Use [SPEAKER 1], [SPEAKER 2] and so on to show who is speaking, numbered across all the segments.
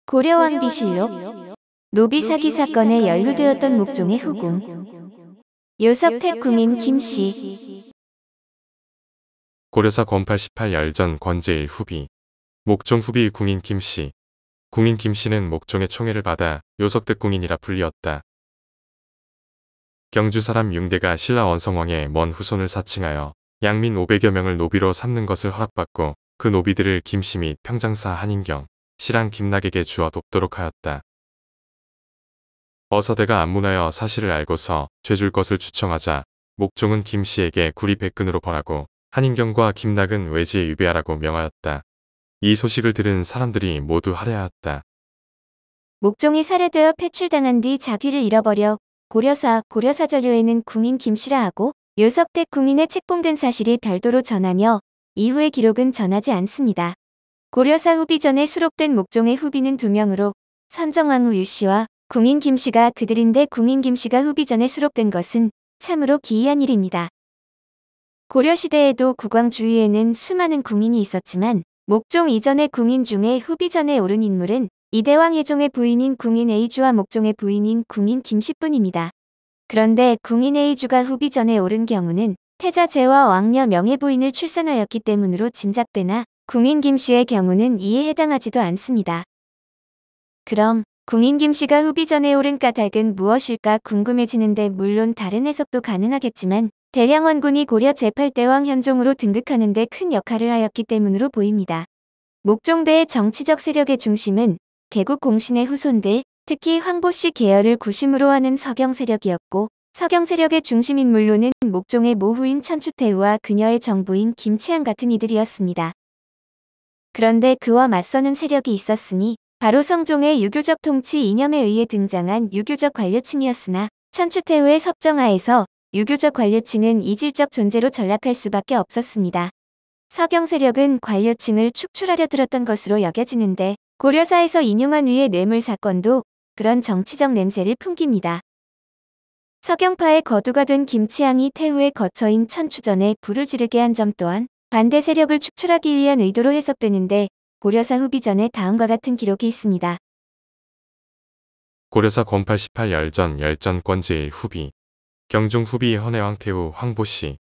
[SPEAKER 1] 고려왕비실록 노비 사기 사건에 연루되었던 목종의 후궁 요섭택 궁인 김씨.
[SPEAKER 2] 고려사 권팔 18 열전 권제1 후비 목종 후비 궁인 김씨. 궁인 김씨는 목종의 총애를 받아 요섭택 궁인이라 불리었다. 경주 사람 융대가 신라 원성왕의 먼 후손을 사칭하여 양민 500여 명을 노비로 삼는 것을 허락받고 그 노비들을 김씨 및 평장사 한인경, 실랑 김낙에게 주어 돕도록 하였다. 어서대가 안문하여 사실을 알고서 죄줄 것을 추청하자 목종은 김씨에게 구리 100근으로 벌하고 한인경과 김낙은 외지에 유배하라고 명하였다. 이 소식을 들은 사람들이 모두 할애하였다.
[SPEAKER 1] 목종이 살해되어 패출당한 뒤 자귀를 잃어버려 고려사전료에는 궁인 김씨라 하고 요섭택 궁인의 책봉된 사실이 별도로 전하며 이후의 기록은 전하지 않습니다. 고려사 후비 전에 수록된 목종의 후비는 2명으로 선정왕후 유씨와 궁인 김씨가 그들인데 궁인 김씨가 후비 전에 수록된 것은 참으로 기이한 일입니다. 고려시대에도 국왕 주위에는 수많은 궁인이 있었지만 목종 이전의 궁인 중에 후비 전에 오른 인물은 이대왕 혜종의 부인인 궁인 에이주와 목종의 부인인 궁인 김씨뿐입니다. 그런데 궁인 에이주가 후비 전에 오른 경우는 태자재와 왕녀 명예부인을 출산하였기 때문으로 짐작되나 궁인 김씨의 경우는 이에 해당하지도 않습니다. 그럼 궁인 김씨가 후비 전에 오른 까닭은 무엇일까 궁금해지는데 물론 다른 해석도 가능하겠지만 대량원군이 고려 제8대왕 현종으로 등극하는 데 큰 역할을 하였기 때문으로 보입니다. 목종대의 정치적 세력의 중심은 개국 공신의 후손들, 특히 황보씨 계열을 구심으로 하는 서경 세력이었고 서경 세력의 중심 인물로는 목종의 모후인 천추태후와 그녀의 정부인 김치향 같은 이들이었습니다. 그런데 그와 맞서는 세력이 있었으니 바로 성종의 유교적 통치 이념에 의해 등장한 유교적 관료층이었으나 천추태후의 섭정하에서 유교적 관료층은 이질적 존재로 전락할 수밖에 없었습니다. 서경 세력은 관료층을 축출하려 들었던 것으로 여겨지는데 고려사에서 인용한 위의 뇌물 사건도 그런 정치적 냄새를 풍깁니다. 서경파의 거두가 된 김치향이 태후의 거처인 천추전에 불을 지르게 한 점 또한 반대 세력을 축출하기 위한 의도로 해석되는데 고려사 후비 전에 다음과 같은 기록이 있습니다.
[SPEAKER 2] 고려사 권팔 18 열전 권제1 후비 경종 후비 헌해왕 태후 황보씨.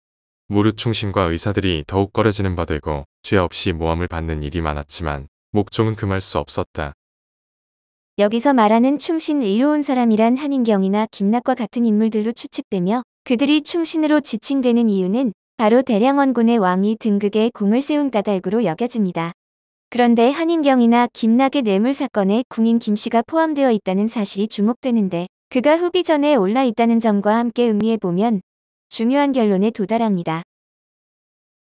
[SPEAKER 2] 무릇 충신과 의사들이 더욱 꺼려지는 바 되고 죄 없이 모함을 받는 일이 많았지만 목종은 금할 수 없었다.
[SPEAKER 1] 여기서 말하는 충신 의로운 사람이란 한인경이나 김낙과 같은 인물들로 추측되며 그들이 충신으로 지칭되는 이유는 바로 대량원군의 왕이 등극에 공을 세운 까닭으로 여겨집니다. 그런데 한인경이나 김낙의 뇌물 사건에 궁인 김씨가 포함되어 있다는 사실이 주목되는데 그가 후비 전에 올라 있다는 점과 함께 음미해보면 중요한 결론에 도달합니다.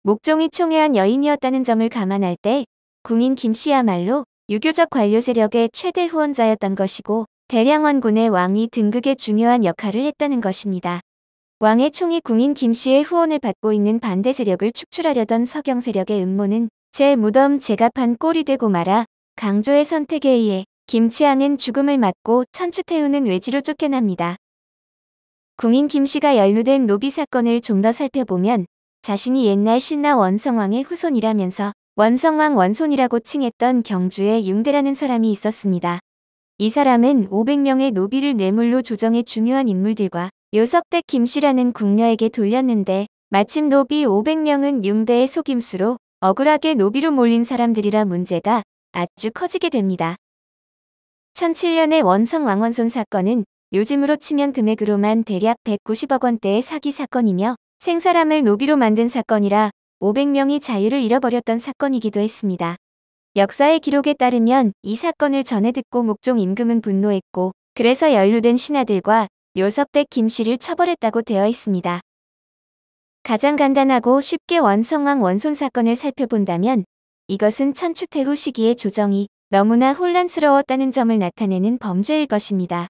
[SPEAKER 1] 목종이 총애한 여인이었다는 점을 감안할 때 궁인 김씨야말로 유교적 관료 세력의 최대 후원자였던 것이고 대량원군의 왕이 등극에 중요한 역할을 했다는 것입니다. 왕의 총이 궁인 김씨의 후원을 받고 있는 반대 세력을 축출하려던 서경 세력의 음모는 제 무덤 제갑한 꼴이 되고 말아 강조의 선택에 의해 김치향은 죽음을 맞고 천추태후는 외지로 쫓겨납니다. 궁인 김씨가 연루된 노비 사건을 좀 더 살펴보면 자신이 옛날 신라 원성왕의 후손이라면서 원성왕 원손이라고 칭했던 경주의 융대라는 사람이 있었습니다. 이 사람은 500명의 노비를 뇌물로 조정해 중요한 인물들과 요섭택 김씨라는 궁녀에게 돌렸는데 마침 노비 500명은 융대의 속임수로 억울하게 노비로 몰린 사람들이라 문제가 아주 커지게 됩니다. 1007년의 원성왕원손 사건은 요즘으로 치면 금액으로만 대략 190억 원대의 사기 사건이며 생사람을 노비로 만든 사건이라 500명이 자유를 잃어버렸던 사건이기도 했습니다. 역사의 기록에 따르면 이 사건을 전해 듣고 목종 임금은 분노했고 그래서 연루된 신하들과 요섭택 김씨를 처벌했다고 되어 있습니다. 가장 간단하고 쉽게 원성왕 원손 사건을 살펴본다면 이것은 천추태후 시기의 조정이 너무나 혼란스러웠다는 점을 나타내는 범죄일 것입니다.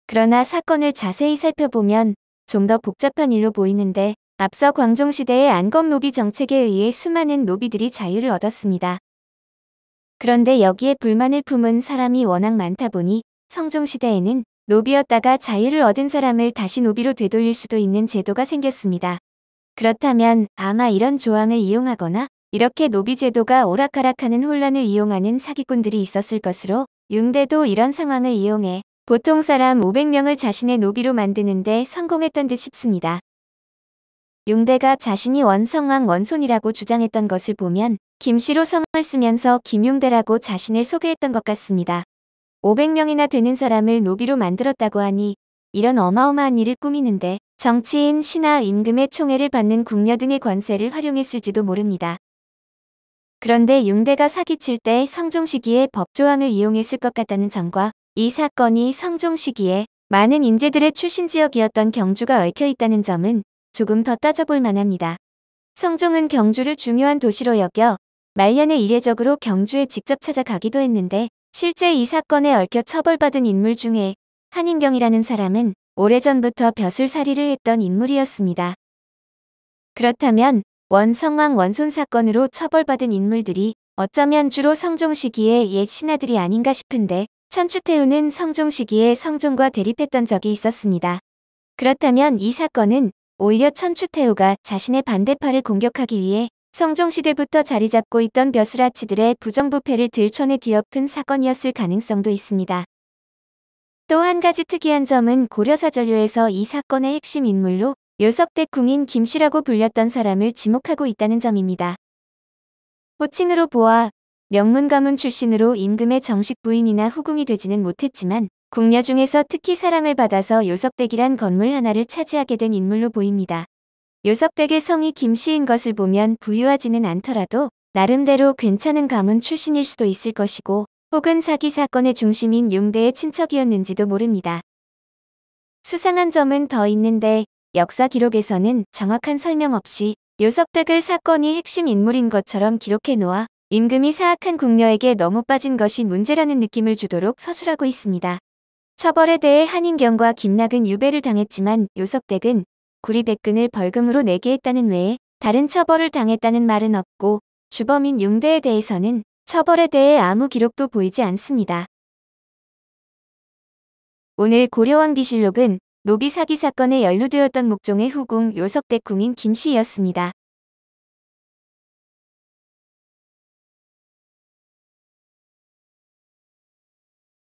[SPEAKER 1] 그러나 사건을 자세히 살펴보면 좀 더 복잡한 일로 보이는데 앞서 광종시대의 안검노비 정책에 의해 수많은 노비들이 자유를 얻었습니다. 그런데 여기에 불만을 품은 사람이 워낙 많다 보니 성종시대에는 노비였다가 자유를 얻은 사람을 다시 노비로 되돌릴 수도 있는 제도가 생겼습니다. 그렇다면 아마 이런 조항을 이용하거나 이렇게 노비 제도가 오락가락하는 혼란을 이용하는 사기꾼들이 있었을 것으로 융대도 이런 상황을 이용해 보통 사람 500명을 자신의 노비로 만드는데 성공했던 듯 싶습니다. 융대가 자신이 원성왕 원손이라고 주장했던 것을 보면 김씨로 성을 쓰면서 김융대라고 자신을 소개했던 것 같습니다. 500명이나 되는 사람을 노비로 만들었다고 하니 이런 어마어마한 일을 꾸미는데 정치인, 신하, 임금의 총애를 받는 궁녀 등의 관세를 활용했을지도 모릅니다. 그런데 융대가 사기칠 때 성종 시기에 법조항을 이용했을 것 같다는 점과 이 사건이 성종 시기에 많은 인재들의 출신 지역이었던 경주가 얽혀 있다는 점은 조금 더 따져볼 만합니다. 성종은 경주를 중요한 도시로 여겨 말년에 이례적으로 경주에 직접 찾아가기도 했는데 실제 이 사건에 얽혀 처벌받은 인물 중에 한인경이라는 사람은 오래전부터 벼슬살이를 했던 인물이었습니다. 그렇다면 원성왕 원손 사건으로 처벌받은 인물들이 어쩌면 주로 성종 시기의 옛 신하들이 아닌가 싶은데 천추태후는 성종 시기에 성종과 대립했던 적이 있었습니다. 그렇다면 이 사건은 오히려 천추태후가 자신의 반대파를 공격하기 위해 성종시대부터 자리잡고 있던 벼슬아치들의 부정부패를 들춰내 뒤엎은 사건이었을 가능성도 있습니다. 또 한 가지 특이한 점은 고려사전료에서 이 사건의 핵심 인물로 요석대 궁인 김씨라고 불렸던 사람을 지목하고 있다는 점입니다. 호칭으로 보아 명문가문 출신으로 임금의 정식 부인이나 후궁이 되지는 못했지만 궁녀 중에서 특히 사랑을 받아서 요석댁이란 건물 하나를 차지하게 된 인물로 보입니다. 요석댁의 성이 김씨인 것을 보면 부유하지는 않더라도 나름대로 괜찮은 가문 출신일 수도 있을 것이고 혹은 사기 사건의 중심인 융대의 친척이었는지도 모릅니다. 수상한 점은 더 있는데 역사 기록에서는 정확한 설명 없이 요석댁을 사건이 핵심 인물인 것처럼 기록해 놓아 임금이 사악한 궁녀에게 너무 빠진 것이 문제라는 느낌을 주도록 서술하고 있습니다. 처벌에 대해 한인경과 김낙은 유배를 당했지만 요석댁은 구리백근을 벌금으로 내게 했다는 외에 다른 처벌을 당했다는 말은 없고 주범인 융대에 대해서는 처벌에 대해 아무 기록도 보이지 않습니다. 오늘 고려왕비실록은 노비 사기 사건에 연루되었던 목종의 후궁 요석댁 궁인 김씨였습니다.